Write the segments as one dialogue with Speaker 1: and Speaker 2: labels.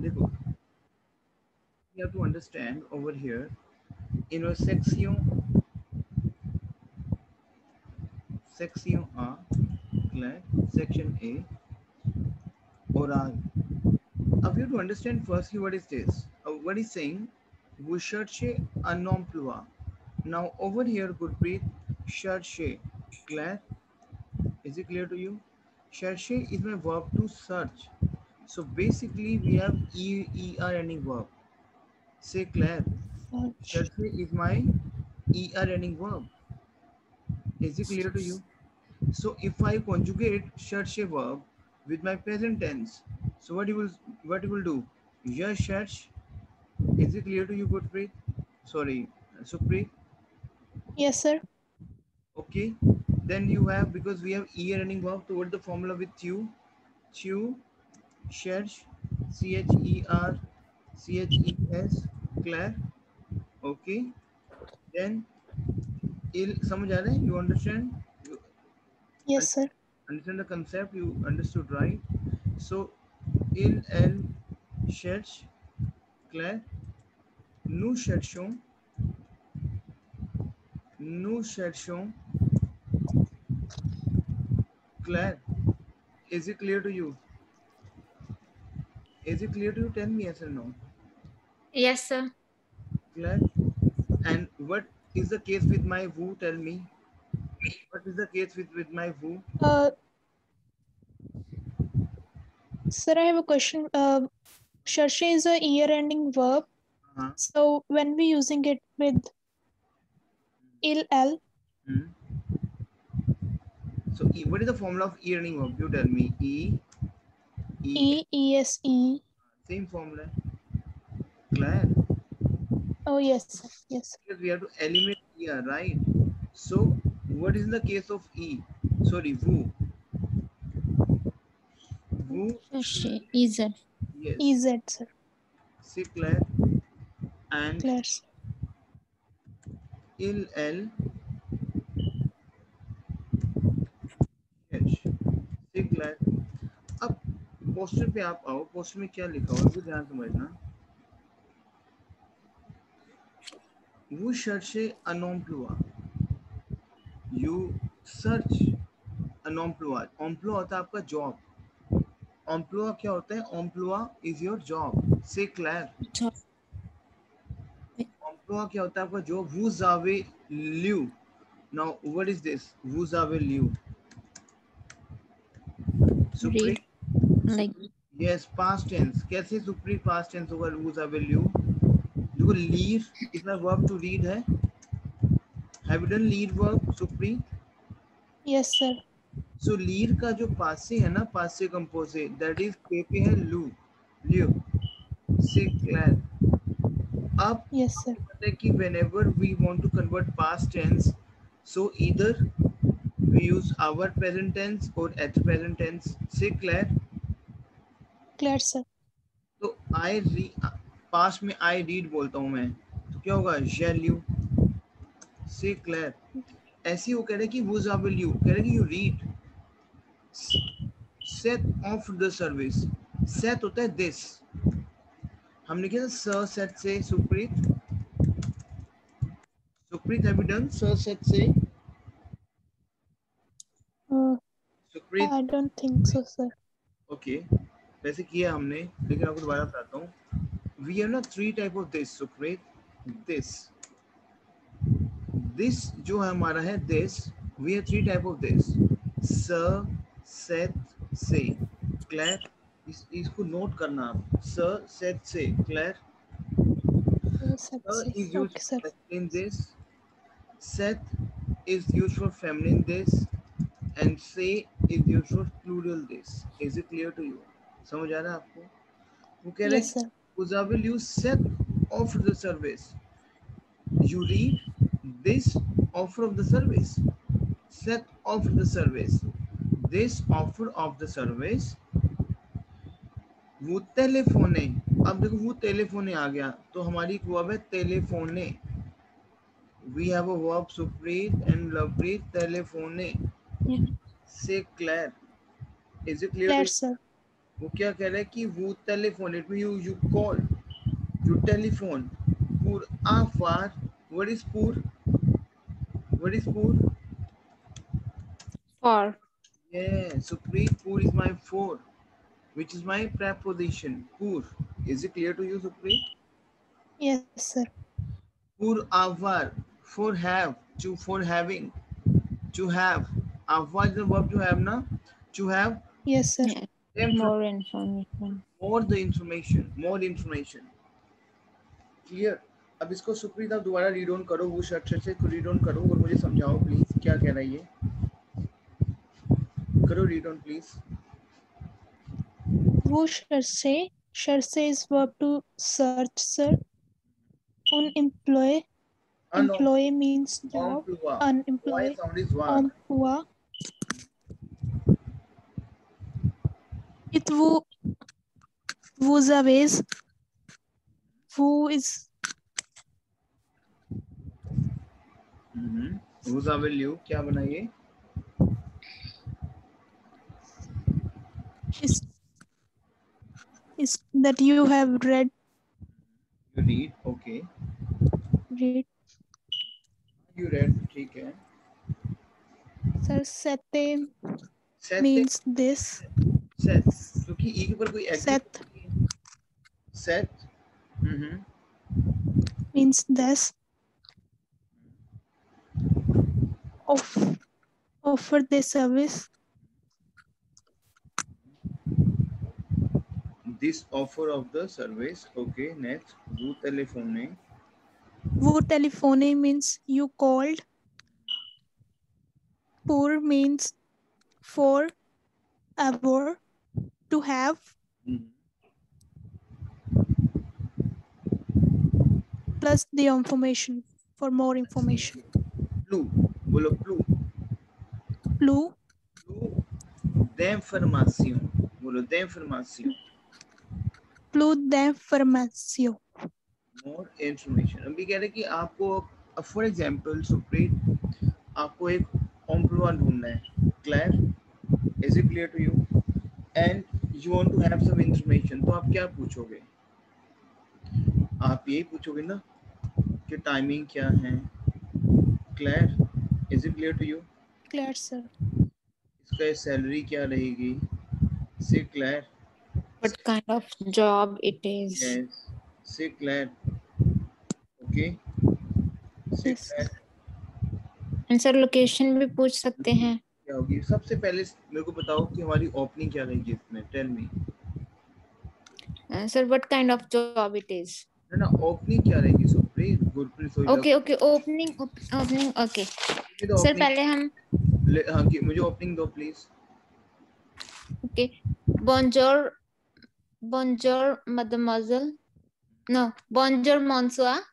Speaker 1: देखो, you have to understand over here in a section A, class, section A, oral. Now you have to understand firstly what is this. What is saying? Vous cherchez un emploi. Now over here, Gurpreet, chercher. Claire, is it clear to you? Chercher is my verb to search. So basically, we have er ending verb. Say Claire.
Speaker 2: Search.
Speaker 1: Chercher is my er ending verb. Is it clear to you? So if I conjugate chercher verb with my present tense, so what you will do? Je cherche. Is it clear to you, Gurpreet? Sorry, Supreet.
Speaker 2: Yes, sir.
Speaker 1: Okay. Then you have, because we have er ending verb, toward the formula with you. Tu cherche, cher, ches, Claire. Okay. Then il, समझ आ रहा है? You understand? You
Speaker 2: Yes, sir.
Speaker 1: understand the concept? You understood, right? So elle cherche, Claire. Nous cherchons, nous cherchons, Claire. Is it clear to you? Is it clear to you? Tell me yes or no.
Speaker 3: Yes, sir.
Speaker 1: Claire. And what is the case with my vous? Tell me. What is the case with my vous?
Speaker 2: Sir, I have a question. Cherche is a year-ending verb.
Speaker 1: Uh-huh.
Speaker 2: So when we using it with il,
Speaker 1: Hmm. So what is the formula of earning verb? You tell me.
Speaker 2: ese.
Speaker 1: Same formula. Claire.
Speaker 2: Oh, yes, sir. Yes.
Speaker 1: Because we have to eliminate er, right? So what is in the case of e? Sorry, vous. Vous.
Speaker 3: Chercher. Is it?
Speaker 1: Yes.
Speaker 2: Ez, sir.
Speaker 1: See Claire. And
Speaker 2: Claire, sir.
Speaker 1: il, elle. Yes. See Claire. अब poster पे आप आओ. Poster में क्या लिखा हुआ है? ध्यान समझना. Vous cherchez un emploi. You search an emploi. Emploi होता है आपका जॉब. Emploi क्या होता है? Emploi is your job. Say Claire. Emploi क्या होता है आपका job? Vous avez lu. Now what is this? Vous avez lu. Supri?
Speaker 3: Like.
Speaker 1: Yes, past tense. कैसे Supri past tense होगा? Vous avez lu. देखो lire is my verb to read है. Have you done lead verb, Supri?
Speaker 2: Yes, sir.
Speaker 1: So lead का जो पासे है ना, पासे कंपोजे, that is पे है लू, लियो. Say Claire. अब
Speaker 2: Yes, sir.
Speaker 1: पता है कि whenever we want to convert past tense, so either we use our present tense or at present tense. Say Claire.
Speaker 2: Claire, sir.
Speaker 1: तो I read, past में I read बोलता हूँ मैं, तो क्या होगा? Je lis. Say Claire. ऐसी वो कह रहे कि vous avez lu, कह रहे कि you read. Set of the service. Set होता है this. हमने किया sir set से. Supreet, Supreet have you done sir set से? Supreet,
Speaker 2: I don't think so, sir.
Speaker 1: okay, वैसे किया हमने, लेकिन आपको दोबारा बताता हूँ. We have ना three type of this, Supreet. This जो है हमारा है this. We have three type of this. Sir, set, say. Claire, इसको नोट करना आप. Sir, set, say. Claire. Sir is used
Speaker 2: Okay, sir.
Speaker 1: for masculine this. Set is used for feminine this. And say is used for plural this. Is it clear to you? समझ आ रहा है आपको? वो कह रहा है
Speaker 2: Yes, sir.
Speaker 1: Uza will use set offer the service. You read this offer of the service. Set offer the service. This offer of the service. वो टेलीफोने. अब देखो वो टेलीफोने आ गया, तो हमारी एक वर्ब है टेलीफोने. We have a verb Supreet and Lovepreet. Telephone.
Speaker 2: Yeah.
Speaker 1: Say Claire. Is it clear?
Speaker 2: Claire,
Speaker 1: To
Speaker 2: sir.
Speaker 1: वो क्या कह रहा है कि वो telephone, it mean you call, you telephone. Pour avoir, what is pour? What is pour?
Speaker 3: For.
Speaker 1: Yeah, so pour is my for, which is my preposition. Pour. Is it clear to you, Supreet?
Speaker 2: Yes, sir.
Speaker 1: Pour avoir, for have, to for having, to have. Avoir is the verb to have, na? To have.
Speaker 2: Yes, sir.
Speaker 3: Yeah. More information.
Speaker 1: More the information, more information. Clear? अब इसको सुप्रीत आप दोबारा read on करो, वो shirt से read on करो और मुझे समझाओ प्लीज क्या कह रहा है ये. करो read on please.
Speaker 2: Wo chercher is verb to search, sir. Unemployed. Employee means job.
Speaker 1: Emploi.
Speaker 2: Unemployed.
Speaker 1: Sound is var.
Speaker 2: Emploi. It vous avez. Who is
Speaker 1: Who's will you? क्या बना ये?
Speaker 2: is that you have read.
Speaker 1: You read, okay.
Speaker 2: Read.
Speaker 1: You read, ठीक है.
Speaker 2: Sir, sete
Speaker 1: Set
Speaker 2: means this.
Speaker 1: set. क्योंकि ई के ऊपर कोई
Speaker 2: Set
Speaker 1: set.
Speaker 2: means this. Offer the service.
Speaker 1: This offer of the service, okay. Next, vous téléphonez.
Speaker 2: Vous téléphonez means you called. Pour means for, avoir, to have. Plus the information for more information.
Speaker 1: Plus, बोलो plus.
Speaker 2: Plus
Speaker 1: Plus d'information, बोलो d'information.
Speaker 2: plus d'information.
Speaker 1: More information. अभी कह रहे कि आपको, for example, Supreet, आपको एक employ ढूंढना है. Clear? Is it clear to you? And you want to have some information. तो आप क्या पूछोगे? आप यही पूछोगे ना कि टाइमिंग क्या है. Clear? Is it clear to you?
Speaker 2: Clear, sir.
Speaker 1: इसका सैलरी क्या रहेगी? Say clear.
Speaker 3: What kind of job it is?
Speaker 1: Yes. Say clear. Okay. Say
Speaker 2: Yes.
Speaker 1: clear.
Speaker 3: Answer location भी पूछ सकते हैं.
Speaker 1: क्या होगी? सबसे पहले मेरे को बताओ कि हमारी ओपनिंग क्या रहेगी इसमें. Tell me.
Speaker 3: Sir, what kind of job it is?
Speaker 1: ना ओपनिंग क्या रहेगी सुप्रीत? गुरप्रीत सोई.
Speaker 3: Okay, opening, okay. सर पहले हम
Speaker 1: हाँ कि मुझे ओपनिंग दो please.
Speaker 3: Okay. Bonjour, mademoiselle. No, bonjour, monsieur.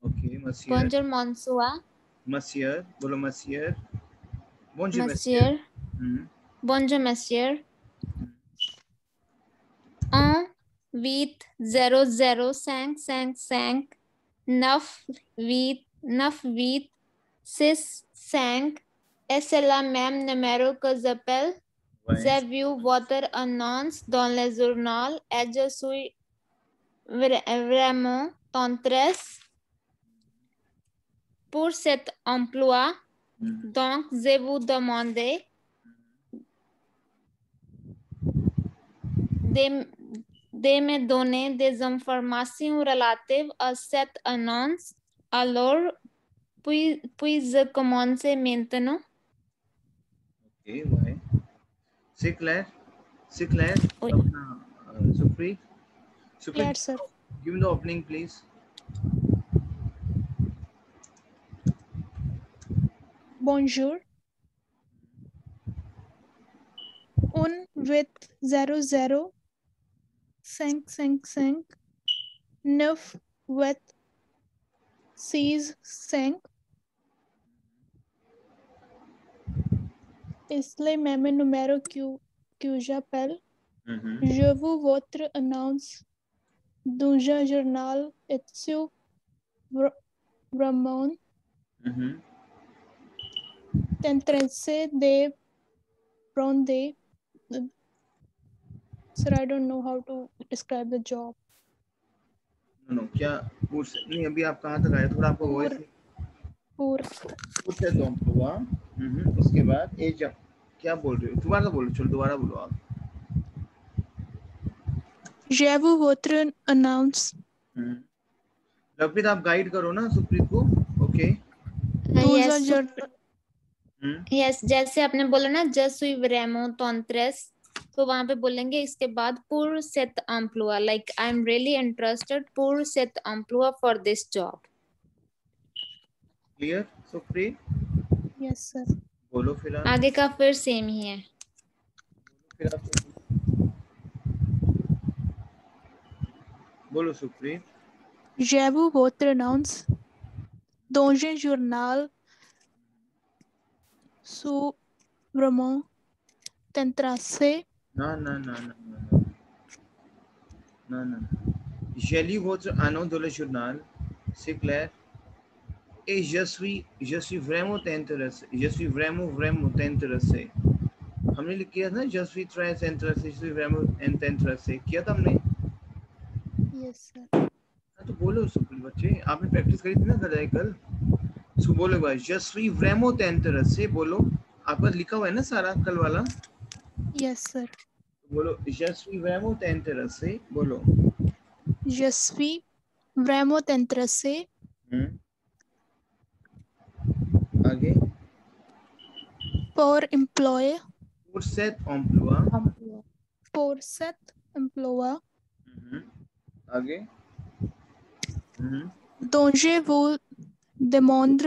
Speaker 1: Okay, monsieur.
Speaker 3: Bonjour, monsieur.
Speaker 1: Monsieur, बोलो monsieur. Bonjour,
Speaker 3: Monsieur. Bonjour, monsieur. 1-800-555 9-8-9-8-6-5. C'est la même numéro que j'appelle. J'ai vu votre annonce dans le journal et je suis vraiment intéressée pour cet emploi. Donc, je vous demande de me donner des informations relatives à cette annonce. Alors, puis-je commencer maintenant?
Speaker 1: Okay, why? C'est clair? C'est clair?
Speaker 3: Oui.
Speaker 1: Supreet?
Speaker 2: Clear, sir.
Speaker 1: Give me the opening, please.
Speaker 2: Bonjour. 1-800-555 9-8-6-5. इसलिए même numéro que j'appelle. Je vous votre annonce dans un journal et sur vraiment intéressé de prendre Sir, I don't know how to describe the job.
Speaker 1: No क्या नहीं, अभी आप कहाँ तक आए? थोड़ा आपका वॉइस
Speaker 2: Pour
Speaker 1: से हुआ। उसके बाद ए जब क्या बोल रहे हो? दोबारा बोलो, चलो दोबारा बोलो आप।
Speaker 2: je vous votre annonce.
Speaker 1: Lovepreet आप गाइड करो ना सुप्रीत को। ओके
Speaker 3: Yes, yes, जैसे आपने बोला ना जस्ट सुई व्रेमो तोंत्रेस, तो वहां पे बोलेंगे इसके बाद pour cet emploi, like I am really interested pour cet emploi for this job.
Speaker 1: Clear Supreet?
Speaker 2: Yes, sir.
Speaker 1: बोलो फिर आप।
Speaker 3: आगे का फिर सेम ही है।
Speaker 1: फिर आप बोलो Supreet.
Speaker 2: Je vous votre annonce dans un journal sous vraiment t'intéresser.
Speaker 1: ना ना ना ना ना ना ना Je lis votre annonce dans le journal, c'est clair. Et je suis vraiment intéressé. Je suis vraiment intéressé. हमने किया था ना, je suis très intéressé, je suis vraiment intéressé, किया था हमने।
Speaker 2: Yes, sir.
Speaker 1: तो बोलो सुप्रीत बच्चे, आपने प्रैक्टिस करी थी ना कल। सो बोलो भाई, je suis vraiment intéressé, बोलो। आपका लिखा हुआ है ना सारा कल वाला?
Speaker 2: Yes, sir.
Speaker 1: बोलो je suis vraiment intéressé, बोलो।
Speaker 2: Je suis vraiment intéressé
Speaker 1: आगे
Speaker 2: pour employer
Speaker 1: pour cet emploi।
Speaker 2: pour cet emploi
Speaker 1: आगे
Speaker 2: dont je vous demande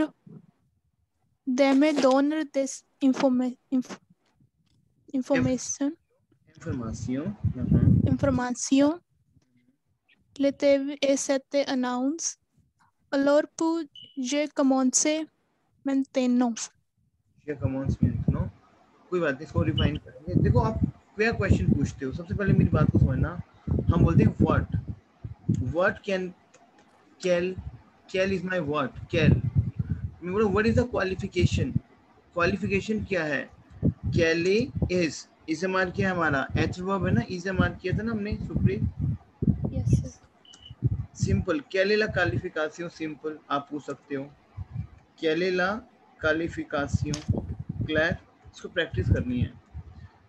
Speaker 2: de me donner des information relative à cette annonce. Alors pour je commence maintenant.
Speaker 1: ये commencement no, कोई बात नहीं, इसको refine करेंगे। देखो आप क्या क्वेश्चन पूछते हो, सबसे पहले मेरी बात को समझना। हम बोलते हैं व्हाट कैन कैल इज माय व्हाट कैल। मैं बोलूं व्हाट इज द क्वालिफिकेशन क्या है? कैले इज मार्क किया हमारा एडवर्ब है ना, इज मार्क किया था ना हमने सुप्रीत।
Speaker 2: Yes, sir.
Speaker 1: सिंपल कैले ला क्वालिफिकाशन, सिंपल आप पूछ सकते हो कैले ला क्वालिफिकाशन। क्लियर? इसको प्रैक्टिस करनी है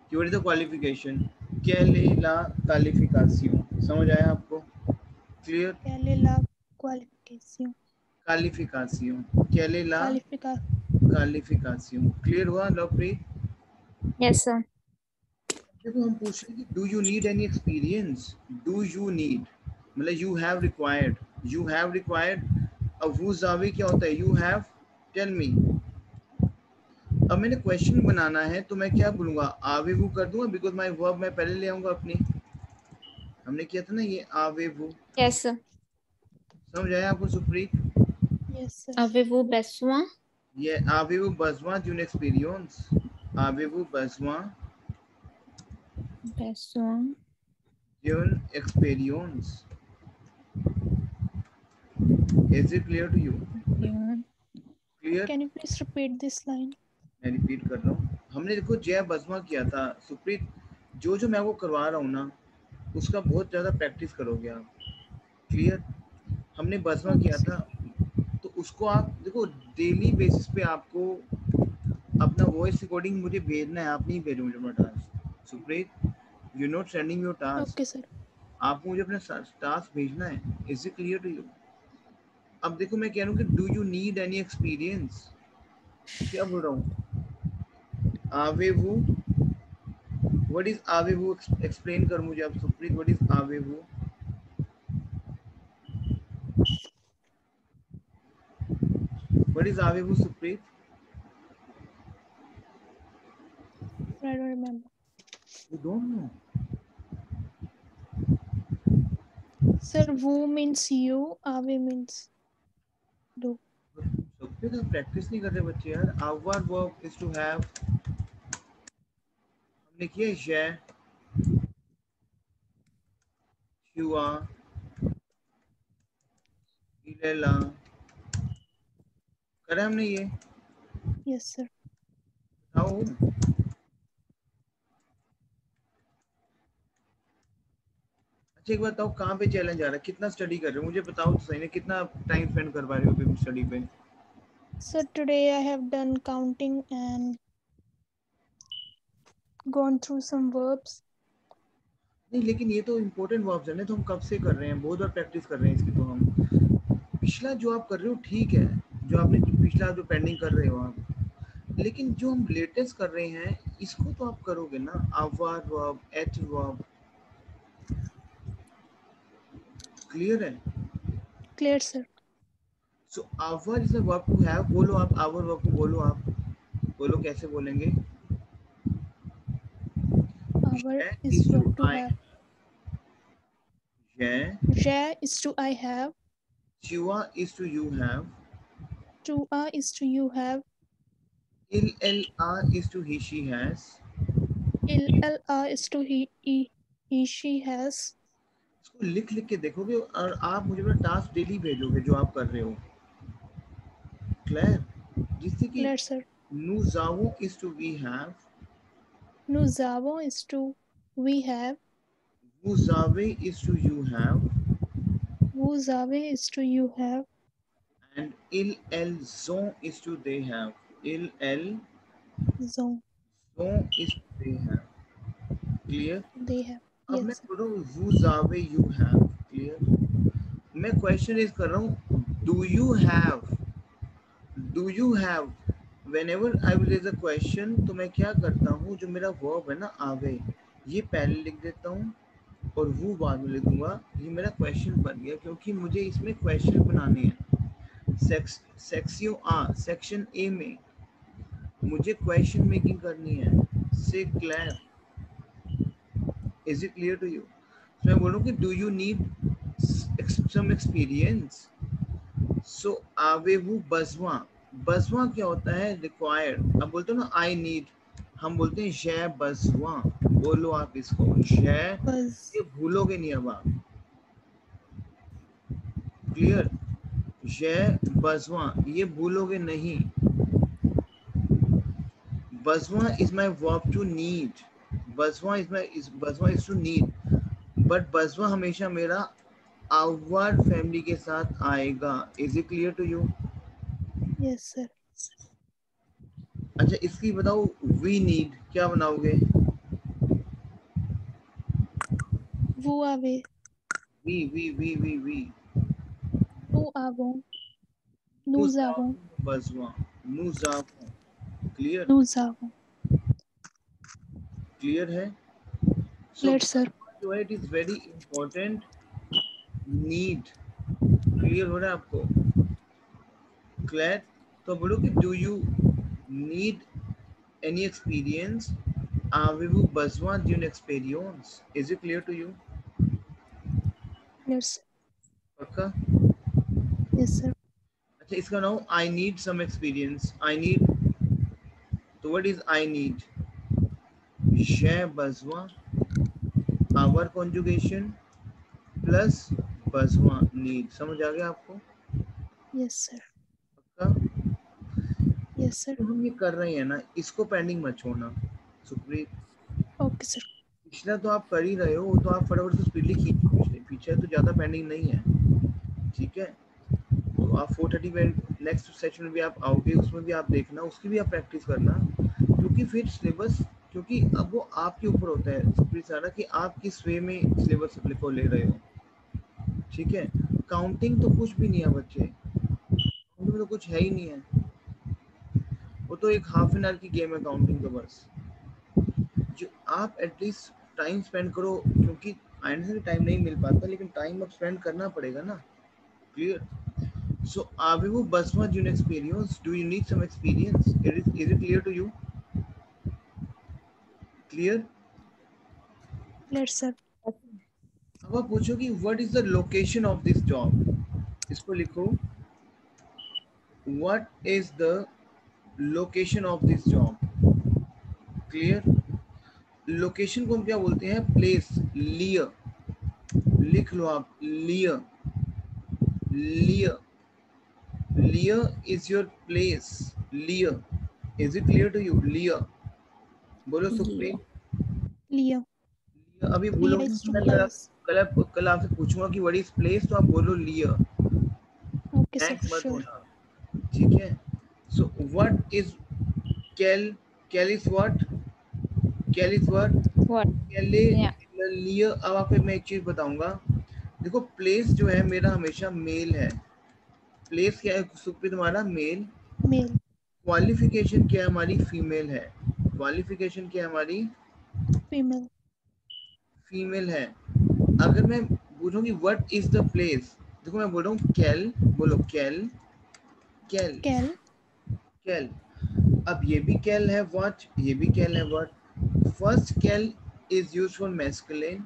Speaker 1: कि व्हाट इज द क्वालिफिकेशन, कैले ला क्वालिफिकाशन। समझ आया आपको? Clear?
Speaker 2: Quelle est la qualification?
Speaker 1: क्वालिफिकाशन, कैले ला
Speaker 2: Qualification.
Speaker 1: क्वालिफिकाशन। क्लियर हुआ लवप्रीत?
Speaker 3: Yes, sir.
Speaker 1: देखो हम पूछ रहे हैं कि do you need any experience. Do you need मतलब यू हैव रिक्वायर्ड। अब वो जावे क्या होता है? You have tell me. अब मैंने क्वेश्चन बनाना है तो मैं क्या बोलूंगा? आवे वो कर दूंगा, बिकॉज माय वर्ब मैं पहले ले आऊंगा अपनी। हमने किया था ना ये आवे वो।
Speaker 3: Yes, sir.
Speaker 1: समझ आया आपको Supreet?
Speaker 2: Yes, sir.
Speaker 3: Avez-vous besoin?
Speaker 1: ये आवे वो besoin d'une expérience। Avez-vous besoin
Speaker 3: Besoin.
Speaker 1: d'une expérience? Is it clear to you?
Speaker 3: Yeah.
Speaker 1: Clear?
Speaker 2: Can you please repeat this line?
Speaker 1: मैं रिपीट कर रहा हूँ। हमने देखो जय बजमा किया था सुप्रीत। जो मैं वो करवा रहा हूँ ना, उसका बहुत ज़्यादा प्रैक्टिस करोगे आप। क्लियर? हमने बजमा किया था, तो उसको आप देखो डेली बेसिस पे आपको अपना वॉइस रिकॉर्डिंग मुझे भेजना है। आप नहीं भेजो मुझे अपना task Supreet, you not sending your task.
Speaker 2: Okay, sir.
Speaker 1: आपको मुझे अपना टास्क भेजना है। Is it clear to you? अब देखो मैं कह रहा हूँ कि do you need any experience, क्या बोल रहा हूँ? आवेवू, व्हाट इज आवेवू? एक्सप्लेन कर मुझे आप सुप्रीत, व्हाट इज आवेवू? व्हाट इज आवेवू Supreet?
Speaker 2: I don't remember.
Speaker 1: You don't know?
Speaker 2: Sir, who means you, ave means do.
Speaker 1: Supreet आप प्रैक्टिस नहीं कर रहे बच्चे यार। आवर वर्ब इज टू हैव, हमने किया है हुआ इलेला, करा हमने ये।
Speaker 2: Yes, sir.
Speaker 1: बताओ अच्छा एक बताओ कहाँ पे चैलेंज आ रहा है, कितना स्टडी कर रहे हो, मुझे बताओ तो सही, कितना टाइम स्पेंड कर पा रहे हो अभी स्टडी पे?
Speaker 2: Sir, today I have done counting and gone through some verbs.
Speaker 1: नहीं लेकिन ये तो इम्पोर्टेंट वर्ब्स है ना, तो हम कब से कर रहे हैं, बहुत बार प्रैक्टिस कर रहे हैं इसकी। तो हम पिछला जो आप कर रहे हो ठीक है, जो आपने पिछला जो पेंडिंग कर रहे हो आप, लेकिन जो हम लेटेस्ट कर रहे हैं इसको तो आप करोगे ना, आवर वर्ब, एट वर्ब। क्लियर है?
Speaker 2: Clear, sir.
Speaker 1: सो आवर is a verb to have. बोलो आप आवर वर्ब को, बोलो आप, बोलो कैसे बोलेंगे?
Speaker 2: Our
Speaker 1: Yeah
Speaker 2: is
Speaker 1: is
Speaker 2: verb
Speaker 1: to
Speaker 2: to
Speaker 1: I,
Speaker 2: have.
Speaker 1: yeah.
Speaker 2: Je is to I have.
Speaker 1: Chua is to you have.
Speaker 2: To is to you have.
Speaker 1: Il is to he she has.
Speaker 2: Il is to he she has.
Speaker 1: इसको लिख लिख के देखोगे और आप मुझे अपना task daily भेजोगे जो आप कर रहे हो। क्लियर? जिससे कि
Speaker 2: Clear, sir.
Speaker 1: nous avons is to we have.
Speaker 2: Nous avons is to we have.
Speaker 1: Vous avez is to you have.
Speaker 2: Vous avez is to you have.
Speaker 1: And ils ont is to they have. Ils
Speaker 2: Zone
Speaker 1: ont is to they have. Clear?
Speaker 2: they have.
Speaker 1: अब मैं
Speaker 2: Yes, sir.
Speaker 1: बोल रहा हूँ vous avez you have. Clear? मैं question इज कर रहा हूँ do you have, do you have. Whenever I will raise a question तो मैं क्या करता हूँ, जो मेरा वर्ब है ना आवे, ये पहले लिख देता हूँ और वो बाद में लिख दूंगा। ये मेरा क्वेश्चन बन गया क्योंकि मुझे इसमें क्वेश्चन बनाने हैं। सेक्शन ए में मुझे क्वेश्चन मेकिंग करनी है। से क्लियर? Is it clear to you? मैं बोलूँ कि do you need some experience? So आवेवु बजवा, बजवा क्या होता है? रिक्वायर्ड। अब बोलते हो ना आई नीड, हम बोलते हैं जय बजवा। बोलो आप इसको, जय, ये भूलोगे नहीं अब आप। क्लियर? जय बजवा, ये भूलोगे नहीं। बजवा is my verb to need. बजवा इज टू नीड, बट बजवा हमेशा मेरा आवर फैमिली के साथ आएगा। Is it clear to you?
Speaker 2: Yes, sir.
Speaker 1: अच्छा इसकी बताओ, वी नीड क्या बनाओगे?
Speaker 2: Vous avez.
Speaker 1: We
Speaker 2: Nous avons. Nous avons.
Speaker 1: Bajwa, nous avons। Clear?
Speaker 2: Nous avons.
Speaker 1: Clear है?
Speaker 2: Clear, sir.
Speaker 1: जो है it is very important. Need clear हो रहा है आपको? क्लियर? तो बोलो कि do you need any experience? आवेवु बजवा ड्यून experience. Is it clear to you?
Speaker 2: Clear, sir.
Speaker 1: पक्का?
Speaker 2: Yes, sir.
Speaker 1: अच्छा इसका नाम I need some experience. I need, तो what is I need? Jai बजवा, आवर कॉन्जुगेशन प्लस बजवा नीड। समझ आ गया आपको?
Speaker 2: Yes, sir.
Speaker 1: पक्का?
Speaker 2: Yes, sir.
Speaker 1: तो हम ये कर रहे हैं ना, इसको पेंडिंग मत छोड़ना सुप्रीत।
Speaker 2: Okay, sir.
Speaker 1: पिछला तो आप कर ही रहे हो, तो आप फटाफट से स्पीडली खींचो, पीछे तो ज्यादा पेंडिंग नहीं है। ठीक है, तो आप 4:30 में नेक्स्ट सेशन में भी आप आओगे, उसमें भी आप देखना, उसकी भी आप प्रैक्टिस करना, क्योंकि फिर सिलेबस, क्योंकि अब वो आपके ऊपर होता है सुप्रीत सारा कि आप किस वे में सिलेबस को ले रहे हो। ठीक है, काउंटिंग तो कुछ भी नहीं है बच्चे, काउंटिंग तो कुछ है ही नहीं है, वो तो एक हाफ एन आवर की गेम है काउंटिंग तो बस। जो आप एटलीस्ट टाइम स्पेंड करो, क्योंकि आने से टाइम नहीं मिल पाता, लेकिन टाइम अब स्पेंड करना पड़ेगा ना। क्लियर? सो आवेवु बजवा ड्यून एक्सपीरियंस, do you need some experience? Is it clear to you? Clear?
Speaker 2: Clear, sir.
Speaker 1: अब आप पूछो कि what is the location of this job? इसको लिखो, what is the location of this job. Clear? Location को हम क्या बोलते हैं? प्लेस। लियर, लिख लो आप, लियर, लियर, लियर इज योर प्लेस। लियर, is it clear to you? लियर, बोलो सुप्रीत।
Speaker 2: Leo.
Speaker 1: अभी
Speaker 2: Leo
Speaker 1: भूलोगे
Speaker 2: is to
Speaker 1: मैं लगा,
Speaker 2: place.
Speaker 1: कल आपसे पूछूंगा कि व्हाट इज प्लेस, तो आप बोलो लियर।
Speaker 2: ओके सर,
Speaker 1: मत
Speaker 2: श्योर।
Speaker 1: होना, ठीक है। सो व्हाट इज कैल, कैल इज व्हाट, कैल इज व्हाट, कैले लियर। अब आपको मैं एक चीज बताऊंगा, देखो प्लेस जो है मेरा हमेशा मेल है। प्लेस क्या है सुप्रीत, तुम्हारा मेल।
Speaker 2: मेल।
Speaker 1: क्वालिफिकेशन क्या है हमारी, फीमेल है। क्वालिफिकेशन क्या है हमारी,
Speaker 2: फीमेल।
Speaker 1: फीमेल है। अगर मैं पूछूंगी व्हाट इज द प्लेस, देखो मैं बोल रहा हूँ कैल, बोलो कैल, कैल,
Speaker 2: कैल।
Speaker 1: कैल। अब ये भी कैल है व्हाट, ये भी कैल है व्हाट। फर्स्ट कैल is used for masculine,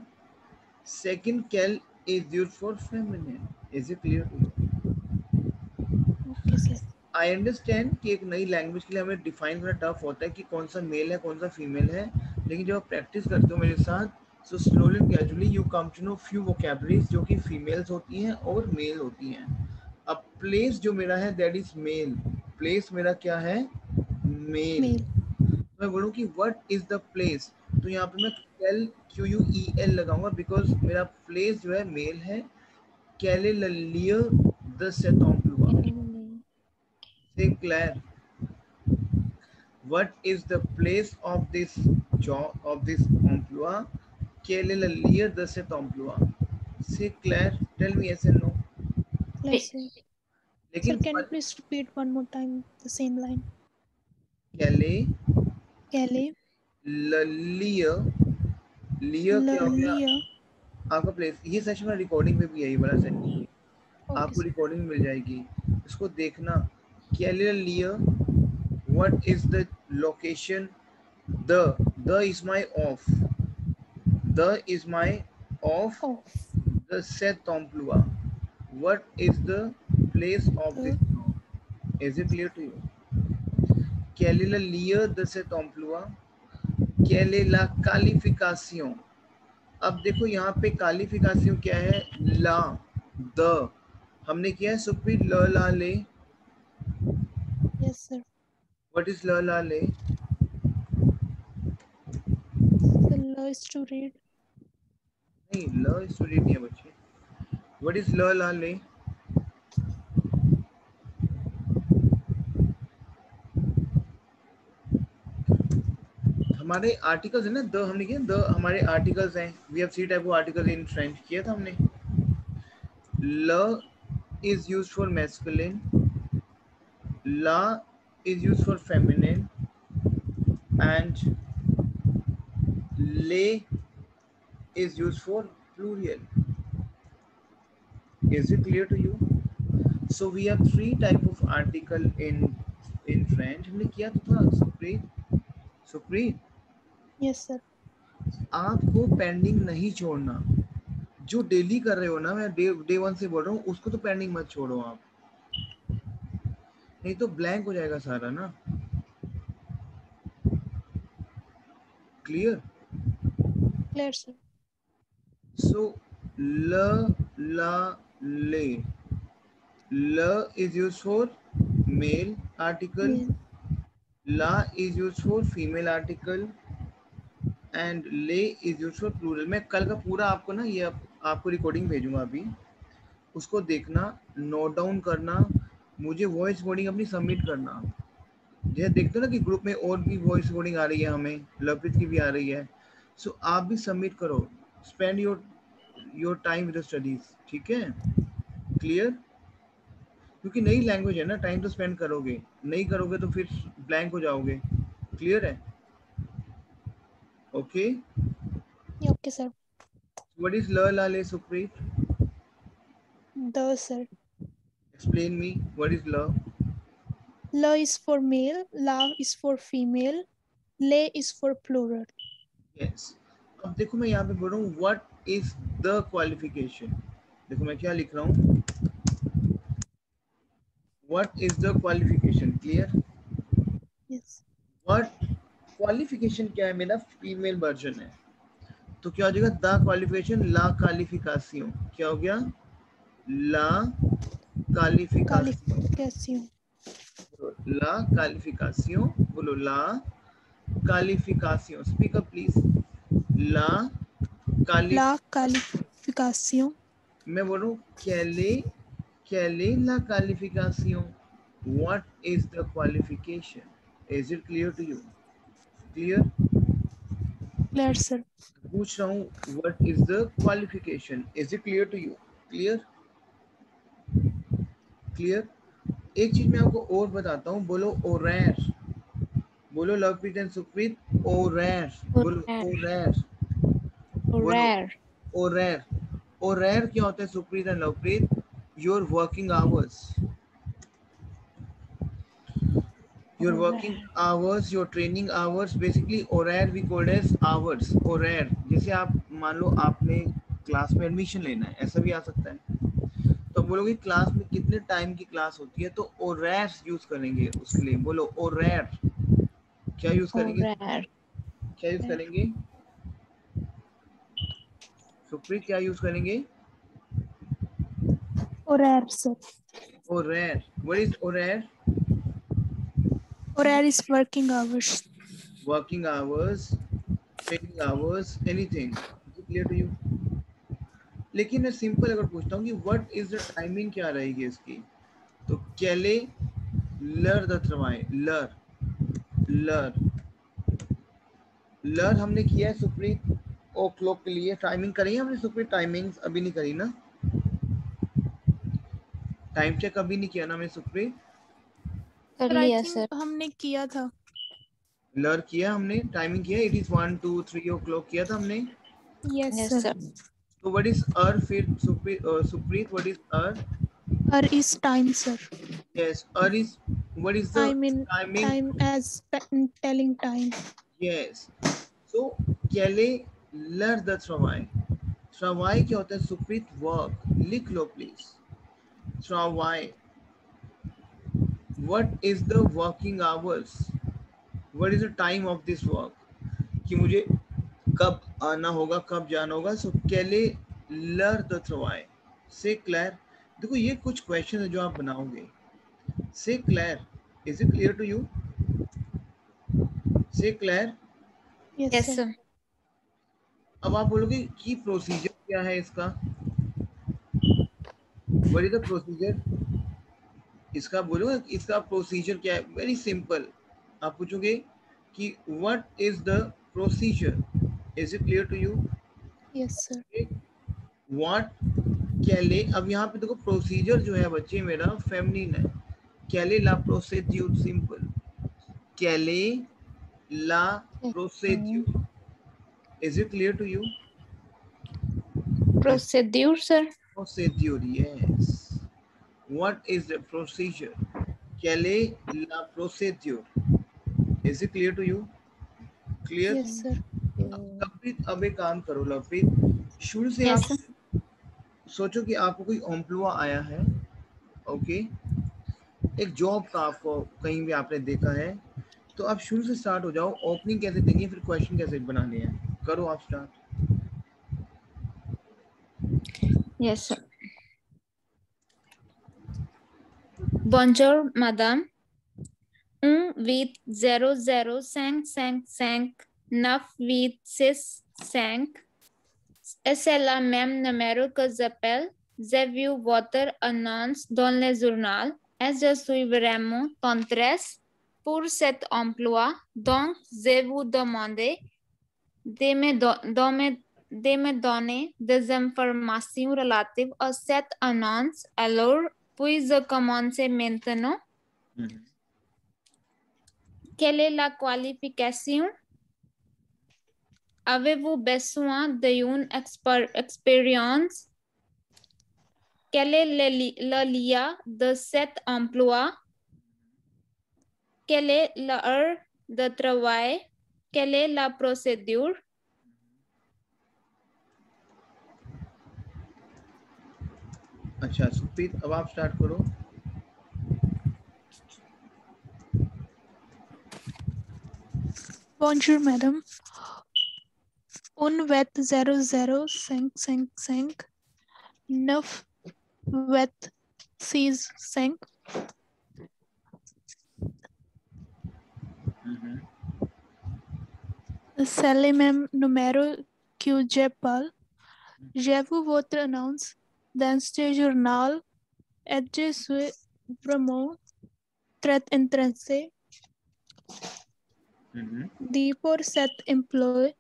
Speaker 1: second कैल is used for feminine. Is it clear to you?
Speaker 2: Okay sir.
Speaker 1: I understand कि एक नई लैंग्वेज के लिए हमें डिफाइन करना टफ होता है कि कौन सा मेल है कौन सा फीमेल है, लेकिन जब आप प्रैक्टिस करते हो मेरे साथ, so slowly and gradually you come to know few vocabularies जो कि फीमेल्स होती हैं और मेल होती हैं। अब प्लेस जो मेरा है दैट इज मेल, प्लेस मेरा क्या है, मेल।
Speaker 2: मेल।
Speaker 1: मैं बोलूँ कि व्हाट इज द प्लेस, तो यहाँ पे मैं कैल QUEL लगाऊंगा बिकॉज मेरा प्लेस जो है मेल है। कैले लियर द सेटोम्प्लुआ, से Claire, what is the place of this job of this emploi, quel est le lieu de cet emploi? C'est clair, tell me yes and no.
Speaker 2: Yes sir. Sir,
Speaker 1: लेकिन
Speaker 2: can you please repeat one more time the same line?
Speaker 1: quel est
Speaker 2: Quel est
Speaker 1: le lieu, lieu
Speaker 2: le
Speaker 1: क्या हो गया
Speaker 2: lieu?
Speaker 1: आपका place. ये session में recording में भी यही वाला सेशन
Speaker 2: Okay
Speaker 1: आपको
Speaker 2: sir.
Speaker 1: रिकॉर्डिंग मिल जाएगी, इसको देखना। quel est le lieu, what is the location, the is my off, the is my off,
Speaker 2: Off.
Speaker 1: the set emploi. What is the place of this
Speaker 2: The
Speaker 1: job? Is it clear to you? Quel est le lieu de cet emploi? Quelle est la qualification? अब देखो यहाँ पे qualification क्या है, ला, the, हमने किया है सुप्रीत ल ला ले।
Speaker 2: yes sir.
Speaker 1: What is ल ला ले?
Speaker 2: The law is to read.
Speaker 1: नहीं, ल स्टूडेंट नहीं है बच्चे। What is ल ला ले? हमारे आर्टिकल्स है ना, द हमने किया, द हमारे आर्टिकल्स हैं। We have 3 type of article in French, किया था हमने। ल is used for masculine, la is used for feminine, and le is used for plural. Is it clear to you? So we have 3 type of article in French. हमने किया तो था Supreet, Supreet
Speaker 2: Yes sir.
Speaker 1: आपको pending नहीं छोड़ना। जो daily कर रहे हो ना, मैं डे 1 से बोल रहा हूँ, उसको तो पेंडिंग मत छोड़ो आप, नहीं तो ब्लैंक हो जाएगा सारा ना। क्लियर?
Speaker 2: Clear sir.
Speaker 1: So ल ला ले, la is used for male article,
Speaker 2: Male.
Speaker 1: la is used for female article, and le is used for plural। मैं कल का पूरा आपको ना ये आपको रिकॉर्डिंग भेजूंगा अभी, उसको देखना, नोट डाउन करना, मुझे वॉइस रिकॉर्डिंग अपनी सबमिट करना। जैसे देखते हो ना कि ग्रुप में और भी वॉइस रिकॉर्डिंग आ रही है, हमें लवप्रीत की भी आ रही है, सो आप भी सबमिट करो। Spend your time with studies, ठीक है? क्लियर? क्योंकि नई लैंग्वेज है ना, टाइम तो स्पेंड करोगे, नहीं करोगे तो फिर ब्लैंक हो जाओगे। क्लियर है? Okay.
Speaker 2: Yeah, okay sir.
Speaker 1: What is ल ला ले Supreet?
Speaker 2: The sir.
Speaker 1: Explain me what is ल।
Speaker 2: La is for male, la is for female, le is for plural.
Speaker 1: Yes. अब देखो मैं यहाँ पे बोल रहा हूँ व्हाट इज द क्वालिफिकेशन। देखो मैं क्या लिख रहा हूँ, what is the qualification. Clear?
Speaker 2: Yes.
Speaker 1: What qualification क्या है, मेरा फीमेल वर्जन है, तो क्या हो जाएगा, द क्वालिफिकेशन ला क्वालिफिकासियों। क्या हो गया, ला क्वालिफिकासियों,
Speaker 2: Calificación.
Speaker 1: ला क्वालिफिकासियों, बोलो ला क्वालिफिकासियों, स्पीक अप प्लीज। ला
Speaker 2: La calificación. calificación.
Speaker 1: मैं बोल रहा हूँ quelle est la qualification? What is the qualification? Is it clear to you? Clear?
Speaker 2: Clear, sir.
Speaker 1: पूछ रहा हूँ what is the qualification? Is it clear to you? Clear? Clear? एक चीज मैं आपको और बताता हूँ, बोलो ओरेर, बोलो लवप्रीत एंड सुप्रीत, ओरेर, बोलो ओरेर,
Speaker 3: Rare.
Speaker 1: ओरेर, ओरेर क्या होता है Supreet and Lovepreet? Your working hours, your working hours, your training hours, basically ORAR we called as hours. ORAR जैसे आप मान लो आपने क्लास में एडमिशन लेना है, ऐसा भी आ सकता है, तो बोलोगे क्लास में कितने टाइम की क्लास होती है, तो ORAR यूज करेंगे उसके लिए। बोलो ORAR, क्या यूज करेंगे?
Speaker 3: Rare.
Speaker 1: क्या यूज करेंगे सुप्रीत, क्या यूज करेंगे?
Speaker 2: Horaire, sir.
Speaker 1: ORAR. What is ORAR?
Speaker 2: Horaire is working hours.
Speaker 1: Working hours, training hours, anything. Is it clear to you? लेकिन मैं सिंपल अगर पूछता हूँ कि व्हाट इज द टाइमिंग, क्या रहेगी इसकी, तो केले लर द थ्रवाए, लर लर लर हमने किया है सुप्रीत ओ क्लॉक के लिए। टाइमिंग करी है हमने सुप्रीत? टाइमिंग्स अभी नहीं करी ना, टाइम चेक अभी नहीं किया ना मैं सुप्रीत?
Speaker 3: कर
Speaker 2: Sir, I
Speaker 3: लिया
Speaker 2: think
Speaker 3: सर।
Speaker 2: हमने किया था।
Speaker 1: लर किया हमने, टाइमिंग किया, इट इज 1 2 3 ओ क्लॉक किया था हमने।
Speaker 2: Yes,
Speaker 3: Yes
Speaker 2: sir.
Speaker 3: sir.
Speaker 1: तो व्हाट इज अर फिर Supreet what is hour?
Speaker 2: Hour is time, sir.
Speaker 1: Yes, hour is what is the
Speaker 2: Time in
Speaker 1: timing?
Speaker 2: time as telling time.
Speaker 1: Yes, so केले लर the थ्रवाए, थ्रवाए क्या होता है सुप्रीत? वर्क, लिख लो please. थ्रवाए, what is the working hours, what is the time of this work, कि मुझे कब आना होगा, कब जाना होगा। सो केले लर द थ्रवाए, से क्लैर। देखो ये कुछ क्वेश्चन है जो आप बनाओगे। से क्लैर, is it clear to you? से क्लैर,
Speaker 2: Yes,
Speaker 3: Yes
Speaker 2: sir.
Speaker 3: sir.
Speaker 1: अब आप बोलोगे कि प्रोसीजर क्या है इसका, व्हाट इज द प्रोसीजर इसका, बोलो इसका प्रोसीजर क्या है। वेरी सिंपल, आप पूछोगे कि what is the procedure, is it clear to you?
Speaker 2: Yes, sir.
Speaker 1: What कैले, अब यहाँ पे देखो प्रोसीजर जो है बच्चे मेरा फेमिनिन है, कैले ला प्रोसीड्यूर, सिंपल, कैले ला प्रोसीड्यूर, is it clear to you?
Speaker 3: Procedure sir.
Speaker 1: Procedure, yes. What is the procedure? Quelle est la procedure? Is it clear to you? Clear?
Speaker 2: Yes, sir.
Speaker 1: Lovepreet अब एक काम करो लवप्रीत, शुरू से
Speaker 3: Yes
Speaker 1: आप
Speaker 3: sir.
Speaker 1: सोचो कि आपको कोई एम्प्लॉय आया है, ओके, एक जॉब का आपको कहीं भी आपने देखा है, तो आप शुरू से स्टार्ट हो जाओ, ओपनिंग कैसे देंगे, फिर क्वेश्चन कैसे बनाने हैं, करो आप start.
Speaker 3: Yes sir. Bonjour madame. 1 8 0 0 5 5 9 8 6 5. C'est la même numéro que j'appelle. J'ai vu votre annonce dans le journal et je suis vraiment intéressée pour cet emploi. Donc, je vous demande de me donner des informations relatives à cette annonce. Alors, puis-je commencer maintenant? Quelle est la qualification? Avez-vous besoin d'une expérience? Quel est le lien de cet emploi? Quelle est l'heure de travail? Quelle est la procédure?
Speaker 1: अच्छा सुप्रीत, अब आप start करो।
Speaker 2: Bonjour, madam. 1 8 0 0 5 5 5 9 8 6 5. C'est le même numéro que j'appelle. Je vous votre annonce dans ce journal et je suis vraiment très intéressé dit pour cet emploi.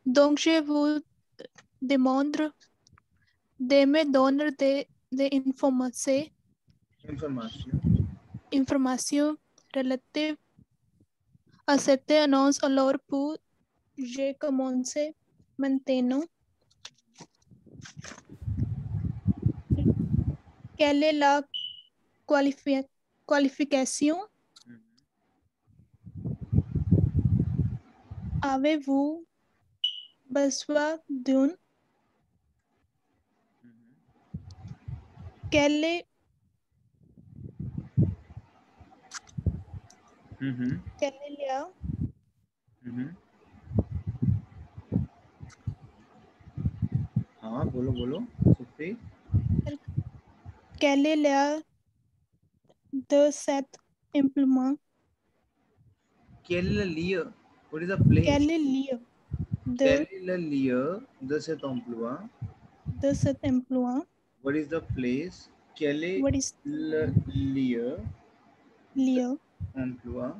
Speaker 2: Donc je vous demande de me donner des informations relatives à cette annonce. Alors pour je commence maintenant. Quelle est la qualification? Avez-vous besoin d'une? Quelle est la
Speaker 1: हाँ बोलो बोलो Supreet
Speaker 2: quelle est la de cet implement?
Speaker 1: Quel est le lieu? What is the place?
Speaker 2: Quel est le lieu
Speaker 1: Quel est le lieu de cet emploi?
Speaker 2: de cet emploi?
Speaker 1: What is the place? Quel est le lieu emploi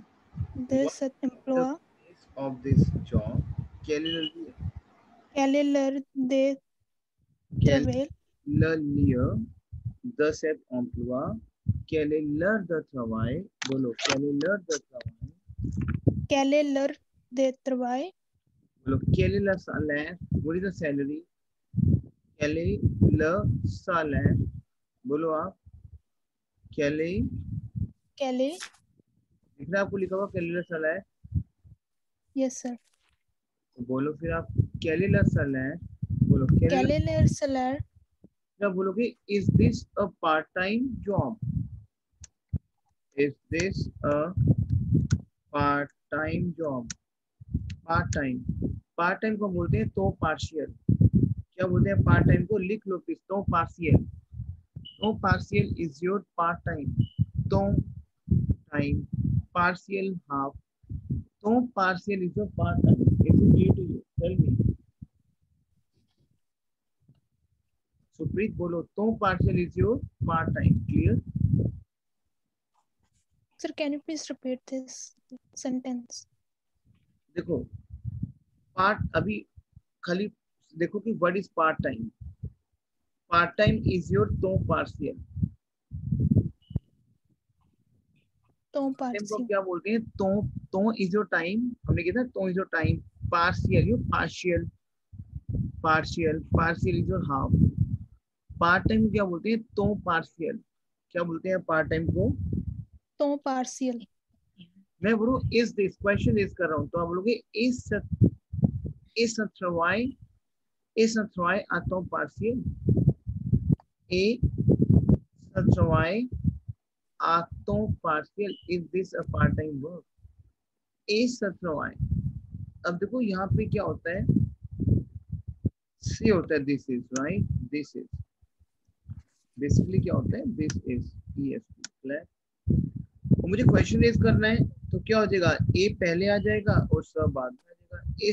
Speaker 2: de cet emploi?
Speaker 1: The place of this job? Quel est le lieu?
Speaker 2: Quel est l'heure de travail?
Speaker 1: Le lieu de cet emploi? Quelle est l'heure de travail? बोलो quelle est l'heure de travail?
Speaker 2: Quelle est l'heure de travail?
Speaker 1: बोलो quel est le salaire? What is the salary? Quel est le salaire? बोलो आप quel est दिख रहा है आपको लिखा हुआ quel est le salaire?
Speaker 2: Yes sir.
Speaker 1: बोलो फिर आप quel est le salaire? बोलो
Speaker 2: quel est le salaire?
Speaker 1: जब बोलोगे is this a part time job? Is this a part time job? Part time को बोलते हैं तो पार्शियल. क्या बोलते हैं पार्ट टाइम को? लिख लो प्लीज. तो partial is your part time. तो टाइम पार्शियल हाफ. तो partial is your part time. Is it clear to you? Tell me. Supreet बोलो तो partial is your part time. Clear?
Speaker 2: Sir, can you please repeat this sentence?
Speaker 1: देखो part अभी खाली देखो कि what is part time. Part time is your तो partial.
Speaker 2: तो
Speaker 1: को क्या बोलते हैं? तो इज योर टाइम. हमने किया था तो is your time. Partial your partial is your half. Part time को क्या बोलते हैं? तो पार्शियल. क्या बोलते हैं पार्ट टाइम को?
Speaker 2: तो पार्शियल.
Speaker 1: मैं बोलूं इज दिस क्वेश्चन इज कर रहा हूं तो आप बोलोगे इज सत्रवाई आ तो पार्शियल. ए सत्रवाई आ तो partial. Is this a part time work? ए सत्रवाई. अब देखो यहाँ पे क्या होता है? सी होता है this is right. This is basically क्या होता है? This is clear. मुझे क्वेश्चन रेज करना है तो क्या हो जाएगा? ए पहले आ जाएगा और सब बाद में आ जाएगा. ए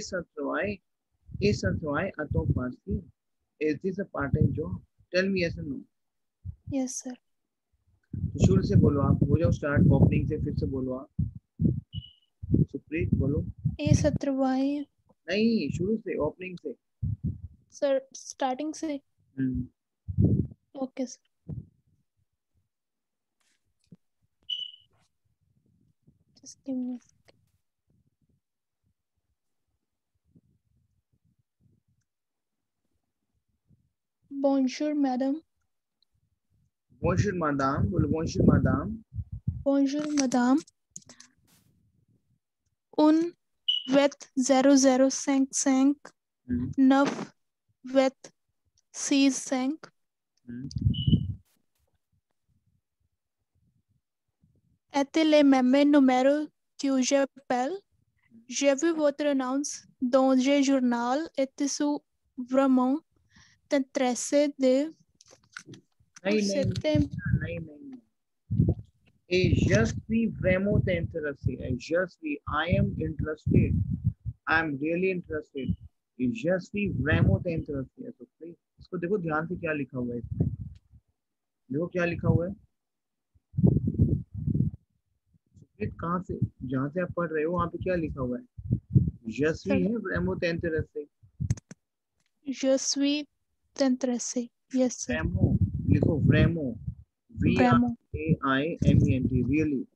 Speaker 1: सत्रवाई आ तो partial. Is this a part time job? Tell me yes और नो.
Speaker 2: Yes sir.
Speaker 1: शुरू से बोलो आप. हो जाओ स्टार्ट. ओपनिंग से फिर से बोलो आप. सुप्रीत बोलो.
Speaker 2: ए सत्रवाई.
Speaker 1: नहीं शुरू से ओपनिंग से.
Speaker 2: सर स्टार्टिंग से. Okay sir. Just give me a second. Bonjour madame.
Speaker 1: Bonjour madame. बोलो bonjour madame.
Speaker 2: Bonjour madame. Un 0055 9 65. Était le même numéro que j'appelle. J'ai vu votre annonce dans le journal et je suis vraiment intéressé de
Speaker 1: नहीं. Et je suis vraiment intéressé. I am interested. I'm really interested. Je suis vraiment intéressé. तो please इसको देखो ध्यान से क्या लिखा हुआ है इसमें. देखो क्या लिखा हुआ है. कहाँ से, जहाँ से आप पढ़ रहे हो वहाँ पे क्या लिखा हुआ है. Je suis है vraiment intéressé.
Speaker 2: Je suis intéressé. Yes, sir.
Speaker 1: Vraiment लिखो vraiment.
Speaker 2: Vraiment.
Speaker 1: V-R-A-I-M-E-N-T. Really.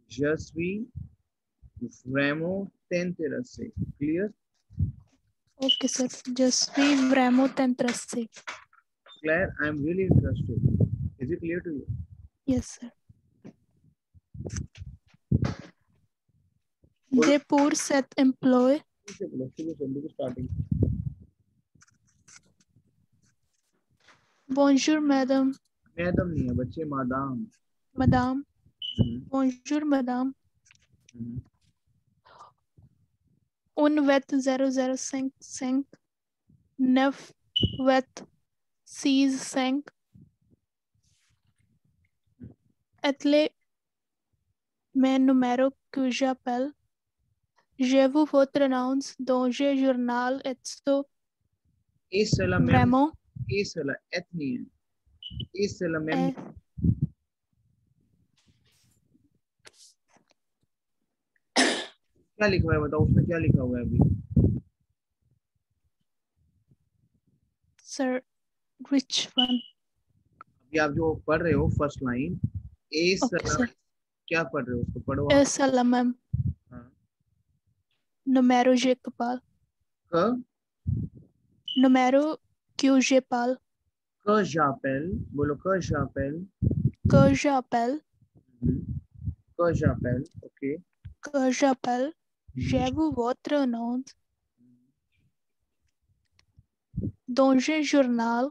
Speaker 1: Je suis vraiment intéressé. Clear?
Speaker 2: Okay, sir. Je suis vraiment intéressé.
Speaker 1: Claire, I'm really interested. Is it clear to you?
Speaker 2: Yes, sir. They pour cet employé.
Speaker 1: Starting.
Speaker 2: Bonjour, madame.
Speaker 1: Madam नहीं है बच्चे, madame.
Speaker 2: Madame. Bonjour, madame. Un vet 0055 9 vet 65 Atelier mais numéro que j'appelle. Je vous votre annonce dans le journal et
Speaker 1: इस वाला ma'am,
Speaker 2: vraiment
Speaker 1: इस वाला एथ नहीं है, इस वाला मैम. क्या लिखा हुआ है बताओ, उसमें क्या लिखा हुआ है अभी.
Speaker 2: Sir, which one?
Speaker 1: अभी आप जो पढ़ रहे हो फर्स्ट लाइन, इस वाला क्या पढ़ रहे हो उसको पढ़ो.
Speaker 2: Essa lá mesmo. Número G que pal.
Speaker 1: क
Speaker 2: Número que G pal.
Speaker 1: क j'appelle, बोलो क j'appelle.
Speaker 2: Que j'appelle.
Speaker 1: क j'appelle, ok.
Speaker 2: Que j'appelle. Je vous votre nom. Dans le journal.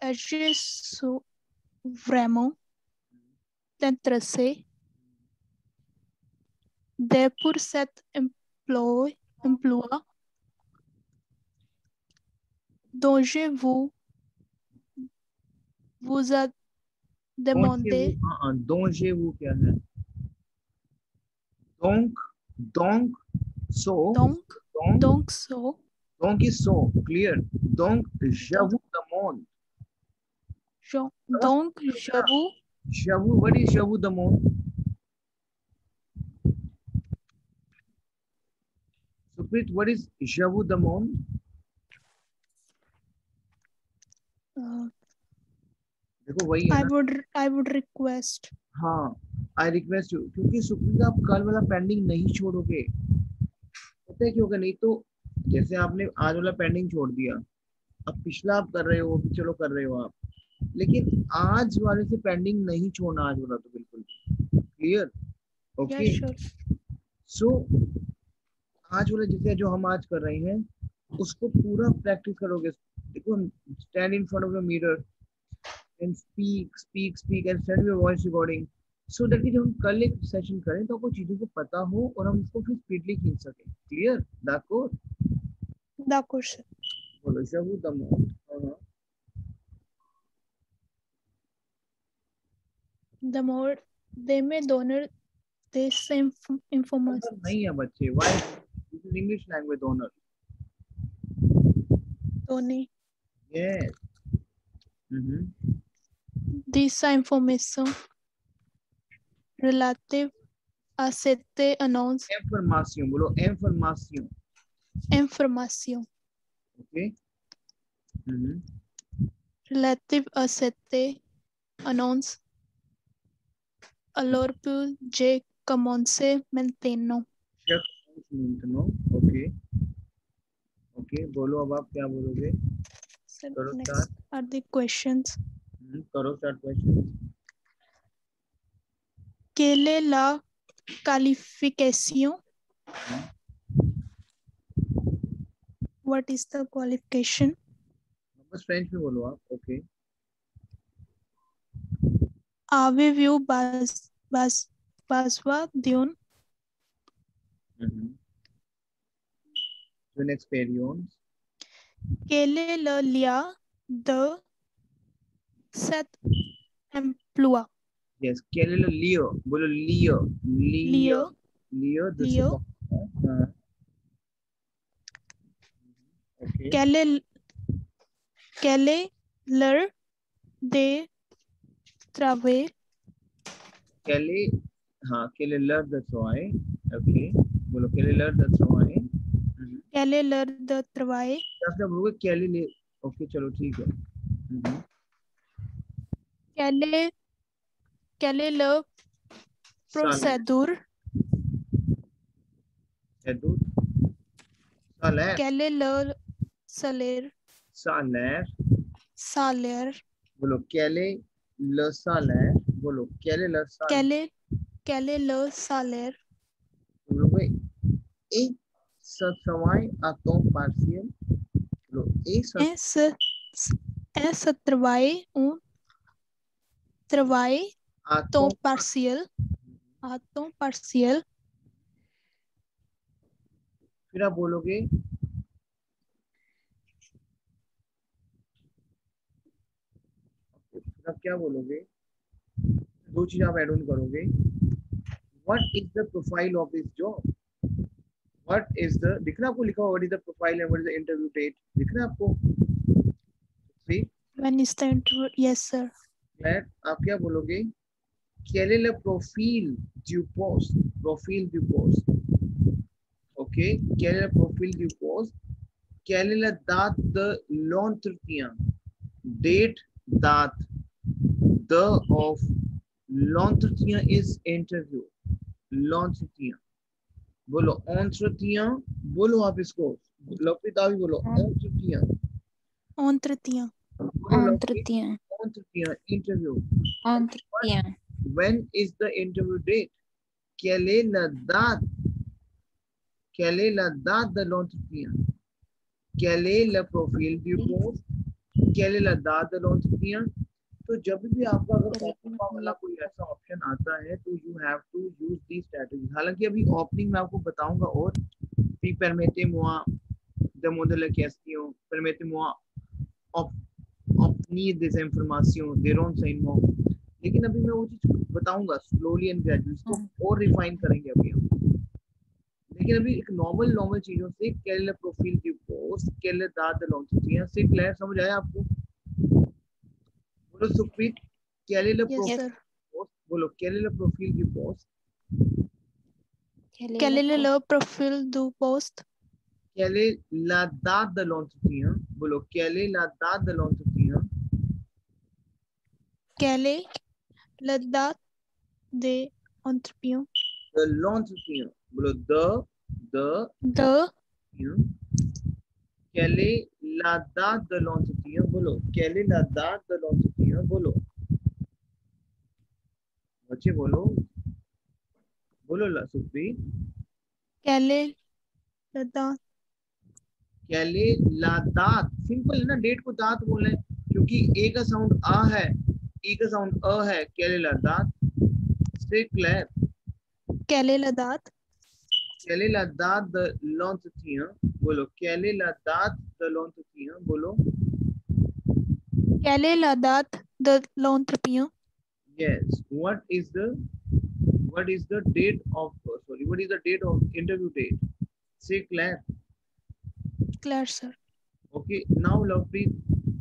Speaker 2: Et je suis vraiment intéressé de pour cet emploi dont je vous a demandé.
Speaker 1: donc वो क्या है. donc so donc is so clear. donc je vous demande.
Speaker 2: Donc
Speaker 1: je vous, what is je vous demande? Suprit, what is je vous demande? देखो वही है ना.
Speaker 2: I would request.
Speaker 1: हाँ, I request you, क्योंकि सुप्रीत आप कल वाला पेंडिंग नहीं छोड़ोगे. पता है क्यों? नहीं तो जैसे आपने आज वाला पेंडिंग छोड़ दिया, अब पिछला आप कर रहे हो, चलो कर रहे हो आप, लेकिन आज वाले से पेंडिंग नहीं छोड़ना. आज वाला तो बिल्कुल क्लियर. ओके. सो आज वाला जैसे जो हम आज कर रहे हैं उसको पूरा प्रैक्टिस करोगे. देखो, stand in front of the mirror and speak and send your voice recording so that जब हम कल एक सेशन करें तो आपको चीजों को पता हो और हम उसको फिर स्पीडली खींच सकें. क्लियर?
Speaker 2: D'accord, sir.
Speaker 1: बोलो je vous demande.
Speaker 2: The more they may donor this information.
Speaker 1: नहीं है बच्चे. Why? This is English language donor.
Speaker 2: Donate.
Speaker 1: Yes.
Speaker 2: This information relative a cette annonce.
Speaker 1: Information. बोलो information.
Speaker 2: Information.
Speaker 1: Okay.
Speaker 2: Relative a cette annonce. Alors puis j'ai commencé maintenant.
Speaker 1: Okay. Okay. बोलो अब आप क्या बोलोगे?
Speaker 2: Sir, next are the questions.
Speaker 1: करो start question.
Speaker 2: Quelle est la qualification? What is the qualification?
Speaker 1: बस French में बोलो आप. Okay.
Speaker 2: Avez-vous besoin d'une
Speaker 1: expérience?
Speaker 2: Quel est le lien de cet emploi?
Speaker 1: Yes. quel est le lieu? बोलो lieu. Leo de
Speaker 2: Leo.
Speaker 1: हाँ. Okay.
Speaker 2: Keller de Travail.
Speaker 1: हाँ, Keller de Travail. Okay. बोलो Keller de Travail.
Speaker 2: Keller de Travail.
Speaker 1: क्या बोलोगे Keller? Okay चलो ठीक है.
Speaker 2: Quelle est la procédure?
Speaker 1: Salaire.
Speaker 2: Quel est le salaire? Salaire.
Speaker 1: बोलो quel est le salaire? बोलो quel est le salaire?
Speaker 2: Quel est le salaire?
Speaker 1: बोलोगे et ce travail à temps partiel. बोलो et
Speaker 2: ce travail
Speaker 1: à
Speaker 2: temps
Speaker 1: temps
Speaker 2: partiel. À temps partiel.
Speaker 1: फिर आप बोलोगे आप क्या बोलोगे? दो चीज आप ऐड ऑन करोगे. What is the profile of this job? What is the, दिख रहा है आपको लिखा हुआ what is the profile and what is the interview date? दिख रहा है आपको? See?
Speaker 2: When is the interview? Yes, sir.
Speaker 1: Claire, आप क्या बोलोगे? Quel est le profil du poste? Profil du poste. Ok. Quel est le profil du poste? Quelle est la date de l'entretien? Date, date. The of l'entretien is interview. L'entretien. बोलो entretien. बोलो आप इसको. लपिता भी बोलो entretien.
Speaker 2: Entretien.
Speaker 3: Entretien.
Speaker 1: Entretien. Interview.
Speaker 3: Entretien.
Speaker 1: When is the interview date? Quelle est la date? Quelle est la date de l'entretien? Quel est le profil du poste? Quelle est la date de l'entretien? तो जब भी आपका अगर opening वाला कोई ऐसा option आता है तो you have to use the strategy. हालांकि अभी ओपनिंग में आपको बताऊंगा और भी permettez-moi de montrer la question, permettez-moi obtenir des informations, des renseignements. लेकिन अभी मैं वो चीज बताऊंगा स्लोली एंड ग्रेजुअली. इसको और रिफाइन करेंगे अभी हम. लेकिन अभी एक नॉर्मल चीजों से कैल प्रोफाइल की पोस्ट कैल दाद लॉन्च से क्लियर समझ आया आपको? बोलो सुप्रीत कैल प्रोफाइल पोस्ट. बोलो कैल प्रोफाइल की post.
Speaker 2: Quel est le profil du poste?
Speaker 1: Quelle est la date de l'entretien? बोलो quelle est la date de l'entretien?
Speaker 2: Quelle est la date de l'entretien?
Speaker 1: De l'entretien. बोलो de quelle est la date de l'entretien? बोलो quelle est la date de l'entretien? बोलो बच्चे बोलो ला Supreet.
Speaker 2: Quelle est la date?
Speaker 1: Quelle est la date? Simple है ना. Date को दात बोल रहे हैं क्योंकि ए का साउंड आ है, ई का साउंड अ है. quelle est la date? C'est clair.
Speaker 2: Quelle est la date?
Speaker 1: Quelle est la date de l'entretien? बोलो quelle est la date de l'entretien? बोलो
Speaker 2: Quelle est la date de l'entretien?
Speaker 1: yes. What is the date of what is the date of interview date? C'est clair.
Speaker 2: Claire, sir.
Speaker 1: Okay, now Lovepreet,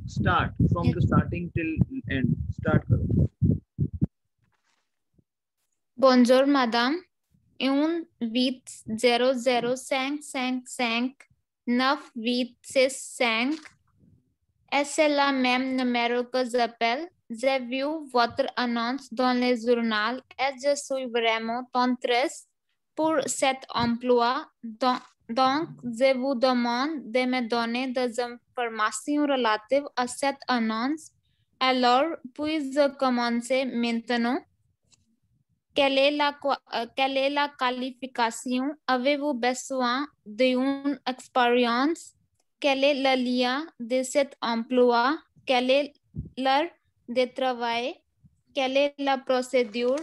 Speaker 1: start from the starting till end. Start करो.
Speaker 3: Bonjour madame. 1-800-555-9-865. C'est la même numéro que j'appelle. J'ai vu votre annonce dans les journaux et je suis vraiment intéressée pour cet emploi. Donc, je vous demande de me donner des informations relatives à cette annonce. Alors, puis-je commencer maintenant? Quelle est la qualification? Avez-vous besoin d'une expérience? Quel est le lien de cet emploi? Quel est l'heure de travail? Quelle est la procédure?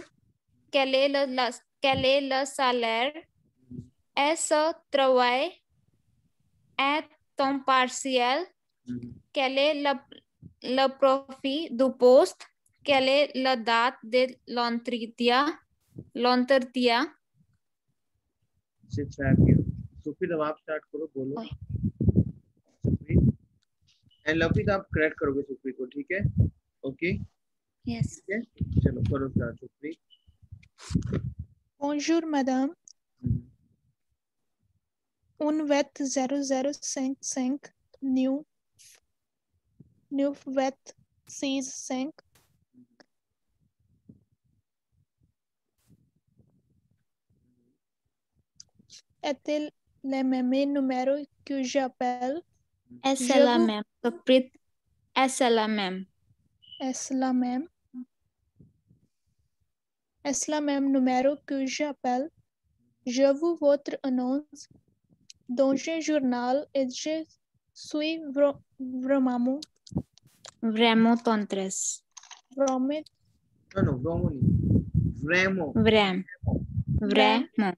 Speaker 3: Quel est le salaire? Est-ce travail à temps partiel? Quel est le profil du poste? Quelle est la date de l'entretien?
Speaker 1: Sit right here. Supreet अब आप start करो, बोलो Supreet, and Lovepreet आप correct करोगे सुप्रीत को, ठीक है? Okay
Speaker 3: yes
Speaker 1: ठीक है, चलो करो start Supreet.
Speaker 2: Bonjour madame, un vet 0055 new vet 65 est-il le même numéro que j'appelle?
Speaker 3: ऐसा
Speaker 2: Je
Speaker 3: ला
Speaker 2: vous-
Speaker 3: मैम, सुप्रीत ऐसा ला ma'am,
Speaker 2: Est-ce la même numéro que j'appelle? Je vous votre annonce dans un journal et je suis vraiment
Speaker 3: व्रेमो तोंत्रेस,
Speaker 2: vraiment
Speaker 1: नो व्रोमो नहीं, व्रेमो
Speaker 3: व्रेम व्रेमो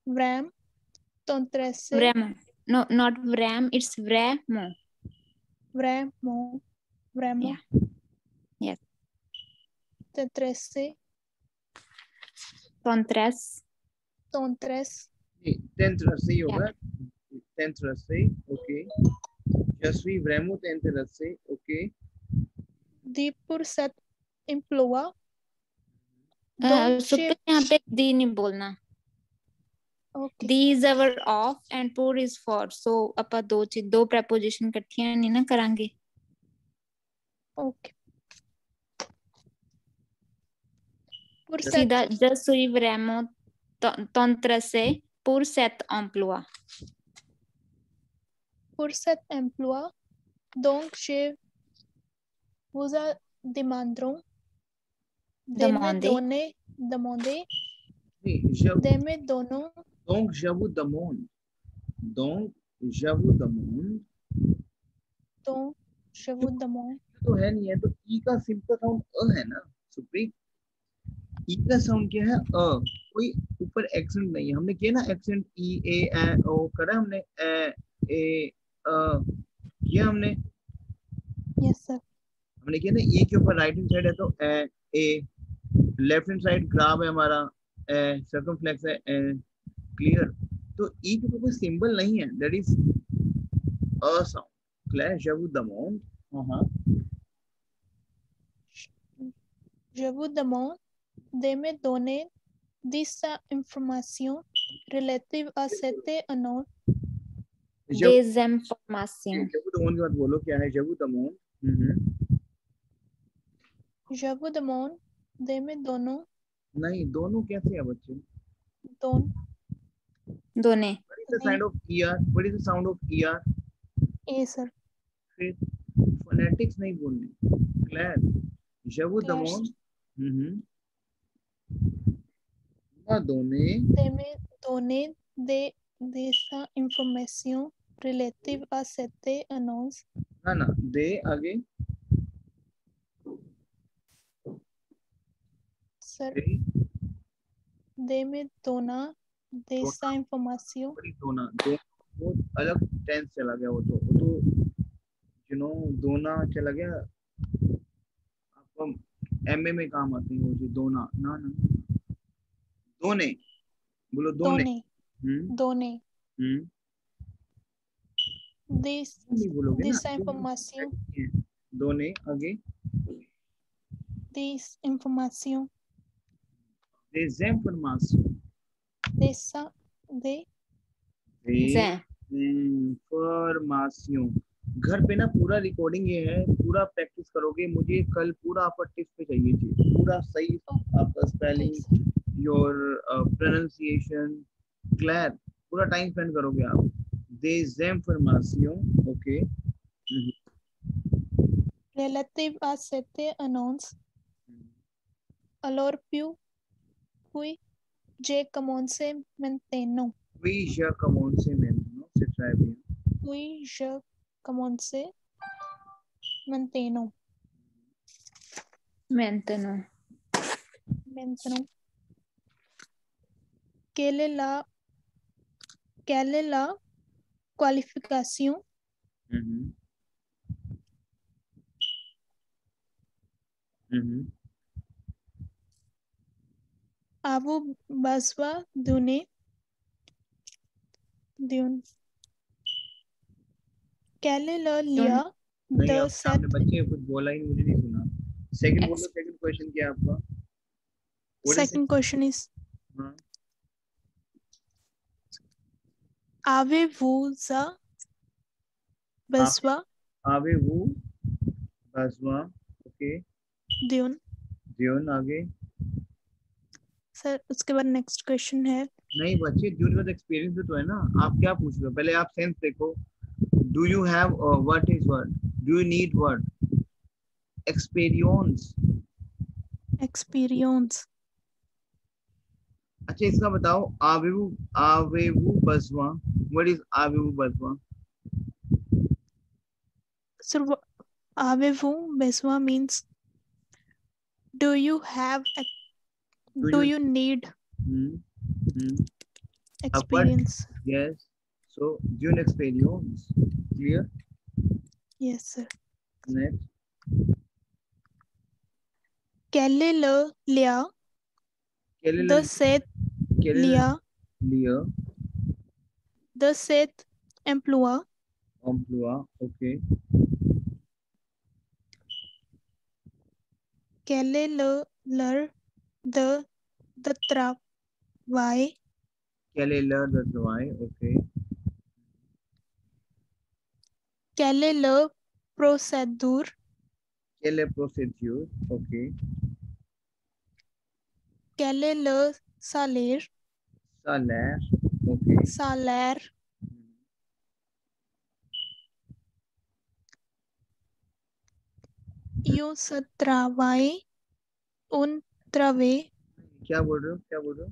Speaker 2: vraiment intéressé
Speaker 3: व्रेमो, no not व्रेम, it's व्रेमो,
Speaker 2: vraiment
Speaker 3: yeah, yes,
Speaker 2: intéressé
Speaker 3: तोंत्रेस,
Speaker 1: नहीं, 10th रस से ही
Speaker 3: yeah,
Speaker 1: होगा, 10th रस से, ओके। जसवी व्रेमो 10th रस से, ओके।
Speaker 2: दी pour cet emploi donc
Speaker 3: Supreet यहाँ पे दी नहीं बोलना,
Speaker 2: okay
Speaker 3: the is our of and pour is for, so ਆਪਾਂ दो preposition इकट्ठियां नहीं ना करांगे,
Speaker 2: okay pour cet
Speaker 3: सीधा je suis vraiment t'intéressé pour cet emploi,
Speaker 2: emploi donc je vous demanderons de me
Speaker 3: demander,
Speaker 2: demander
Speaker 1: नहीं, जब
Speaker 2: de me donner
Speaker 1: donc j'avoue demande, donc j'avoue demande
Speaker 2: donc je vous demande
Speaker 1: तो है नहीं है, तो ई का simple sound अ है ना सुप्रीत, ई का साउंड क्या है? अ, कोई ऊपर एक्सेंट नहीं है। हमने किया ना एक्सेंट, ई ए ए ओ करा हमने, ए ए अ किया हमने,
Speaker 2: yes sir
Speaker 1: हमने किया ना, ई के ऊपर राइट हैंड साइड है तो ए ए, लेफ्ट हैंड साइड ग्राब है हमारा, ए सर्कमफ्लेक्स है, ए क्लियर। तो ई के ऊपर कोई सिंबल नहीं है, that is a sound, clear? j'avoue demande, हां
Speaker 2: je vous demande de me donner des informations relatives à cette annonce
Speaker 1: जब
Speaker 3: des informations,
Speaker 1: j'avoue demande के बाद बोलो क्या है j'avoue demande।
Speaker 2: je vous demande de me donner
Speaker 1: नहीं, दोनों कैसे है बच्चे?
Speaker 2: don
Speaker 3: दोने,
Speaker 1: What is the sound of ER? What is the sound of ER?
Speaker 2: a sir
Speaker 1: फिर phonetics नहीं बोलने, क्लियर? j'avoue
Speaker 2: Claire.
Speaker 1: demande, ना दोने,
Speaker 2: de me donner des informations relatives à cette annonce
Speaker 1: ना दे आगे,
Speaker 2: sir
Speaker 1: दे
Speaker 2: de me donner des informations
Speaker 1: बड़ी दोना, दो वो अलग टेंस चला गया, वो तो यू नो दोना चला गया, आपको एमए में काम आती है वो चीज, दोना ना ना, दोने बोलो, दोने।
Speaker 2: donner
Speaker 1: हम्म
Speaker 2: des
Speaker 1: नहीं बोलोगे ना,
Speaker 2: informations
Speaker 1: दोने आगे,
Speaker 2: des informations
Speaker 1: des informations,
Speaker 2: des
Speaker 1: information. घर पे ना पूरा रिकॉर्डिंग ये है, पूरा प्रैक्टिस करोगे, मुझे कल पूरा आपका टिप्स पे चाहिए चीज, पूरा सही आपका स्पेलिंग, योर प्रोनाउंसिएशन, क्लियर, पूरा टाइम स्पेंड करोगे आप। des informations, okay,
Speaker 2: relatives à cette annonce alors puis j'ai commencé maintenant
Speaker 1: oui je commence maintenant, c'est très bien,
Speaker 2: puis je commence maintenant
Speaker 3: maintenant,
Speaker 2: maintenant quelle est la qualification avez-vous besoin d'une Dion. Quelle heure लिया
Speaker 1: नहीं,
Speaker 2: the
Speaker 1: अब
Speaker 2: set
Speaker 1: आपने बच्चे कुछ बोला ही, मुझे नहीं सुना. सेकंड बोलो, सेकंड क्वेश्चन क्या है आपका?
Speaker 2: second question is
Speaker 1: हाँ,
Speaker 2: avez-vous besoin
Speaker 1: avez-vous besoin? Okay,
Speaker 2: Dion.
Speaker 1: Dune आगे.
Speaker 2: सर उसके बाद नेक्स्ट क्वेश्चन है
Speaker 1: नहीं बच्चे, ड्यून का एक्सपीरियंस भी तो है ना. आप क्या पूछ रहे हो? पहले आप सेंस देखो. Do you have what is what? Do you need what? Experience.
Speaker 2: Experience.
Speaker 1: अच्छा इसका बताओ, आवेवू बसवा. व्हाट इज आवेवू बसवा?
Speaker 2: Sir avez-vous besoin means do you have do you need experience?
Speaker 1: Yes. So dune experience. Clear?
Speaker 2: Yes sir.
Speaker 1: Next.
Speaker 2: Quelle heure लिया the set लिया
Speaker 1: लिया
Speaker 2: the set emploi
Speaker 1: emploi. Okay.
Speaker 2: quelle heure the travail
Speaker 1: quelle est l'heure de travail? Okay.
Speaker 2: quelle est la procédure
Speaker 1: quelle est procédure? Okay.
Speaker 2: quel est le salaire
Speaker 1: salaire. Okay.
Speaker 2: salaire io se travaille un travail.
Speaker 1: क्या बोल रहे हो? क्या बोल रहे हो?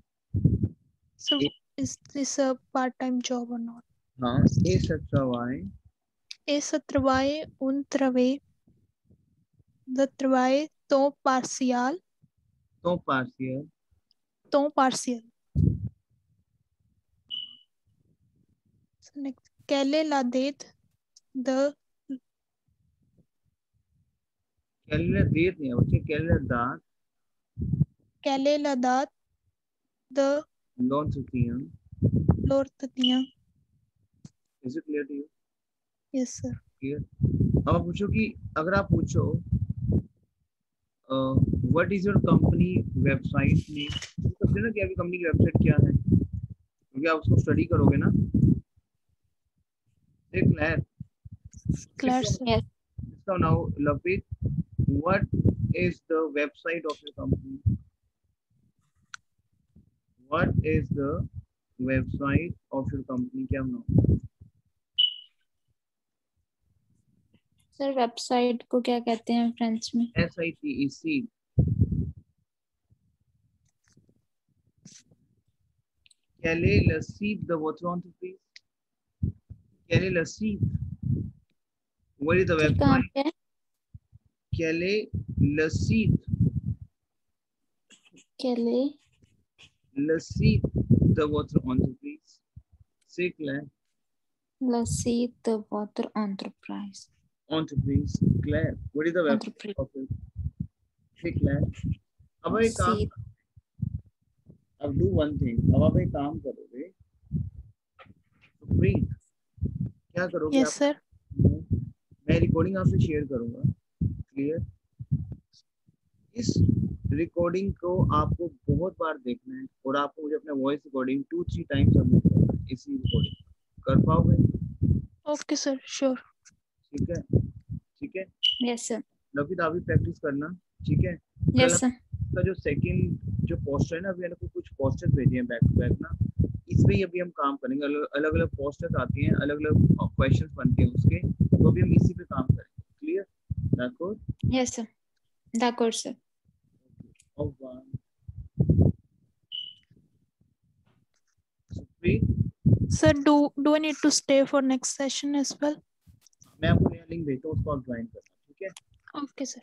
Speaker 2: So is this a part-time job or not?
Speaker 1: हाँ, et se travaille.
Speaker 2: Et se travaille un travail de travail temps partiel.
Speaker 1: temps partiel.
Speaker 2: temps partiel. So next, quelle est la date de
Speaker 1: quelle est la date नहीं है बच्चे. quelle est la date?
Speaker 2: quelle est la date de
Speaker 1: l'entretien?
Speaker 2: l'entretien?
Speaker 1: Is it clear to you?
Speaker 2: Yes sir.
Speaker 1: Clear. अब आप पूछो कि अगर आप पूछो what is your company website name, तो ना कि आपकी कंपनी की वेबसाइट क्या है, क्योंकि आप उसको स्टडी करोगे ना. Clear?
Speaker 2: Claire sir.
Speaker 1: So now Lapit, what is the website of your company? What is the website of your company? क्या नाम?
Speaker 3: सर वेबसाइट को क्या कहते हैं फ्रेंच में?
Speaker 1: SITEC. Quelle est le site de votre entreprise? Quelle est le site? What is the website? Quel est le site?
Speaker 3: Quel est
Speaker 1: le site de votre entreprise? C'est clair?
Speaker 3: le site de votre entreprise?
Speaker 1: Entreprise, clair. What is the website of it? C'est clair? अब एक काम, अब do one thing. अब आप एक काम करोगे, सुप्रीत, क्या करोगे?
Speaker 2: Yes sir.
Speaker 1: मैं रिकॉर्डिंग आपसे शेयर करूंगा. क्लियर? इस रिकॉर्डिंग को आपको बहुत बार देखना है और आपको मुझे अपना वॉइस रिकॉर्डिंग 2-3 टाइम सबमिट करना है. इसी रिकॉर्डिंग कर पाओगे?
Speaker 2: Okay sir, sure.
Speaker 1: ठीक है? ठीक है?
Speaker 3: Yes sir.
Speaker 1: लवित आप भी प्रैक्टिस करना. ठीक है?
Speaker 3: Yes sir.
Speaker 1: का जो सेकंड जो पोस्टर है ना, अभी मैंने कुछ पोस्टर्स भेजे हैं बैक टू बैक ना, इसमें ही अभी हम काम करेंगे. अलग अलग पोस्टर्स आती हैं, अलग अलग क्वेश्चंस बनते हैं उसके, तो अभी हम इसी पे काम करेंगे. Clear? d'accord?
Speaker 3: Yes sir. D'accord sir.
Speaker 1: Au revoir. Supreet,
Speaker 2: Sir, do I need to stay for next session as well?
Speaker 1: मैं आपको नया लिंक भेजता हूँ, उसको आप ज्वाइन करना. ठीक है?
Speaker 2: Okay sir.